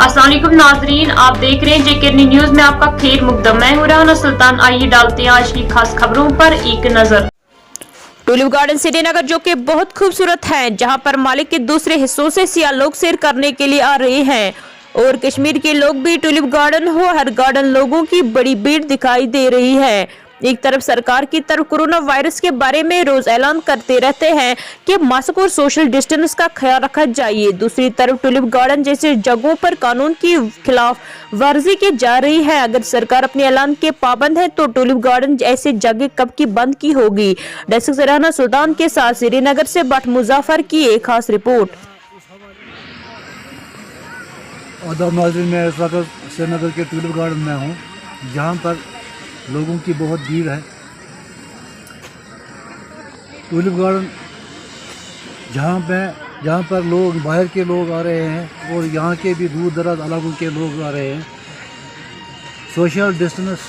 अस्सलाम वालेकुम नाजरीन, आप देख रहे हैं जेके न्यूज में आपका खैर मुकदम। मैं हूं राना सुल्तान। आइए डालते हैं आज की खास खबरों पर एक नजर। टुलिप गार्डन श्रीनगर जो कि बहुत खूबसूरत है, जहां पर मालिक के दूसरे हिस्सों से सियाह लोग सैर करने के लिए आ रहे हैं और कश्मीर के लोग भी टुलिप गार्डन हो हर गार्डन लोगों की बड़ी भीड़ दिखाई दे रही है। एक तरफ सरकार की तरफ कोरोना वायरस के बारे में रोज ऐलान करते रहते हैं कि मास्क और सोशल डिस्टेंस का ख्याल रखा जाए, दूसरी तरफ टुलिप गार्डन जैसे जगहों पर कानून की खिलाफ वर्जी की जा रही है। अगर सरकार अपने ऐलान के पाबंद है तो टुलिप गार्डन ऐसे जगह कब की बंद की होगी। डेस्क से राना सुल्तान के साथ श्रीनगर से भट्ट मुजाफर की एक खास रिपोर्ट। मैं इस वक्त श्रीनगर के टुलिप गार्डन में हूँ, जहाँ पर लोगों की बहुत भीड़ है। टुलिप गार्डन जहाँ पर लोग बाहर के लोग आ रहे हैं और यहाँ के भी दूर दराज इलाकों के लोग आ रहे हैं। सोशल डिस्टेंस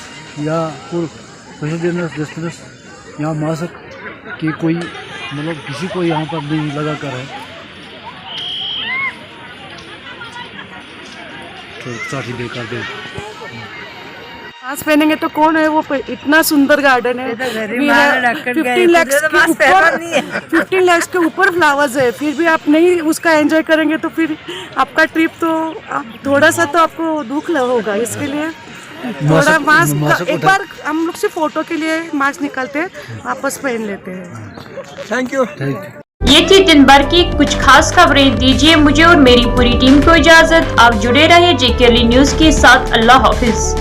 या मास्क की कोई मतलब किसी को यहाँ पर नहीं लगा कर है। तो साथी बेकार दे मास्क पहनेंगे तो कौन है वो। इतना सुंदर गार्डन है, 15 लाख के ऊपर फ्लावर्स है, फिर भी आप नहीं उसका एंजॉय करेंगे तो फिर आपका ट्रिप तो थोड़ा सा तो आपको दुख होगा। इसके लिए थोड़ा मास्क एक बार हम लोग से फोटो के लिए मास्क निकालते हैं, वापस पहन लेते हैं। Thank you. ये थी दिन भर की कुछ खास खबरें। दीजिए मुझे और मेरी पूरी टीम को इजाजत। आप जुड़े रहे जेके न्यूज के साथ। अल्लाह हाफिज।